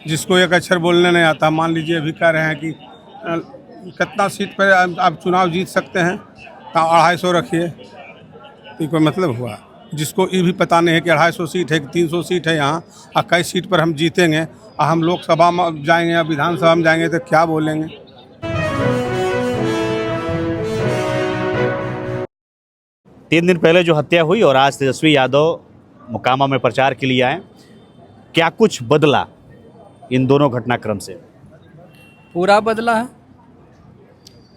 जिसको एक अक्षर बोलने नहीं आता, मान लीजिए अभी कह रहे हैं कि कितना सीट पर आप चुनाव जीत सकते हैं, तो 250 रखिए, तो कोई मतलब हुआ? जिसको ये भी पता नहीं है कि 250 सीट है कि 300 सीट है यहाँ, और कई सीट पर हम जीतेंगे, और हम लोकसभा में जाएंगे या विधानसभा में जाएंगे तो क्या बोलेंगे? 3 दिन पहले जो हत्या हुई और आज तेजस्वी यादव मोकामा में प्रचार के लिए आए, क्या कुछ बदला इन दोनों घटनाक्रम से? पूरा बदला है।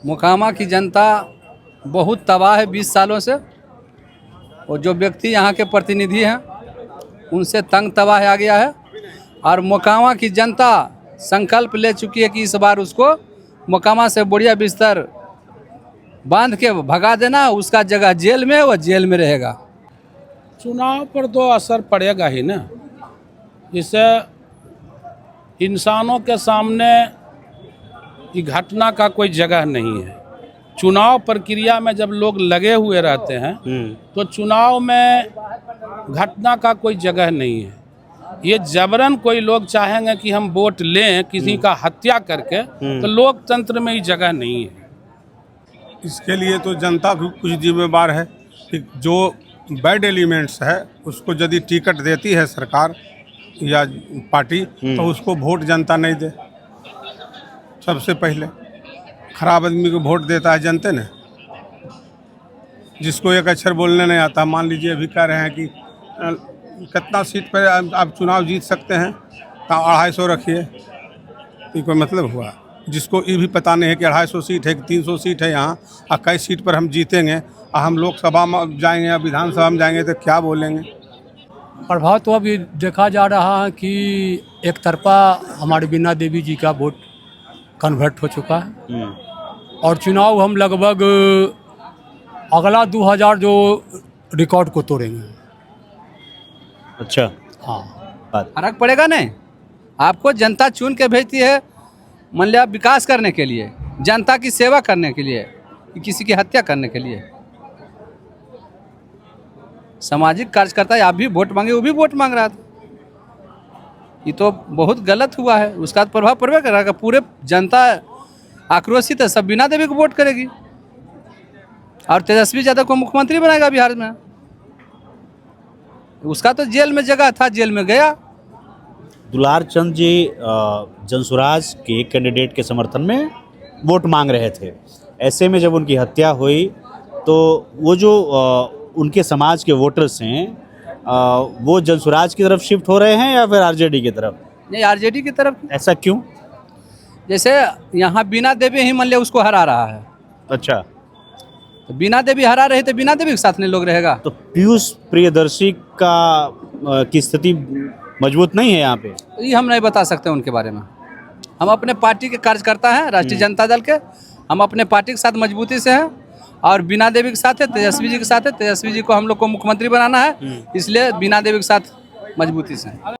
मोकामा की जनता बहुत तबाह है 20 सालों से, और जो व्यक्ति यहाँ के प्रतिनिधि हैं उनसे तंग तबाह आ गया है। और मोकामा की जनता संकल्प ले चुकी है कि इस बार उसको मोकामा से बढ़िया बिस्तर बांध के भगा देना, उसका जगह जेल में है, वह जेल में रहेगा। चुनाव पर तो असर पड़ेगा ही ना। इससे इंसानों के सामने ये घटना का कोई जगह नहीं है। चुनाव प्रक्रिया में जब लोग लगे हुए रहते हैं तो चुनाव में घटना का कोई जगह नहीं है। ये जबरन कोई लोग चाहेंगे कि हम वोट लें किसी का हत्या करके, तो लोकतंत्र में ये जगह नहीं है। इसके लिए तो जनता भी कुछ जिम्मेवार है कि जो बैड एलिमेंट्स है उसको यदि टिकट देती है सरकार या पार्टी, तो उसको वोट जनता नहीं दे। सबसे पहले खराब आदमी को वोट देता है जनता ने। जिसको एक अक्षर बोलने नहीं आता, मान लीजिए अभी कह रहे हैं कि कितना सीट पर आप चुनाव जीत सकते हैं, तो 250 रखिए, तो कोई मतलब हुआ? जिसको ये भी पता नहीं है कि 250 सीट है कि 300 सीट है यहाँ, और कई सीट पर हम जीतेंगे, और हम लोकसभा में जाएंगे या विधानसभा में जाएंगे तो क्या बोलेंगे? प्रभाव तो अभी देखा जा रहा है कि एक तरफा हमारे बीना देवी जी का वोट कन्वर्ट हो चुका है, और चुनाव हम लगभग अगला 2000 जो रिकॉर्ड को तोड़ेंगे। अच्छा, हाँ, फर्क पड़ेगा नहीं। आपको जनता चुन के भेजती है मान लिया विकास करने के लिए, जनता की सेवा करने के लिए, किसी की हत्या करने के लिए। सामाजिक कार्यकर्ता आप भी वोट मांगे, वो भी वोट मांग रहा था। ये तो बहुत गलत हुआ है, उसका प्रभाव पड़ेगा करेगा। पूरे जनता आक्रोशित है, सब बीना देवी को वोट करेगी और तेजस्वी यादव को मुख्यमंत्री बनाएगा बिहार में। उसका तो जेल में जगह था, जेल में गया। दुलार चंद जी जनसुराज के एक कैंडिडेट के समर्थन में वोट मांग रहे थे। ऐसे में जब उनकी हत्या हुई तो वो जो उनके समाज के वोटर्स हैं वो जनसुराज की तरफ शिफ्ट हो रहे हैं या फिर आरजेडी की तरफ? नहीं, आरजेडी की तरफ। ऐसा क्यों? जैसे यहाँ बीना देवी ही मान लिया उसको हरा रहा है। अच्छा, तो बीना देवी हरा रहे तो बीना देवी के साथ नहीं लोग रहेगा। तो पीयूष प्रियदर्शी की स्थिति मजबूत नहीं है यहाँ पे? ये हम नहीं बता सकते उनके बारे में। हम अपने पार्टी के कार्यकर्ता हैं, राष्ट्रीय जनता दल के। हम अपने पार्टी के साथ मजबूती से हैं और बीना देवी के साथ है, तेजस्वी जी के साथ है। तेजस्वी जी को हम लोग को मुख्यमंत्री बनाना है, इसलिए बीना देवी के साथ मजबूती से हैं।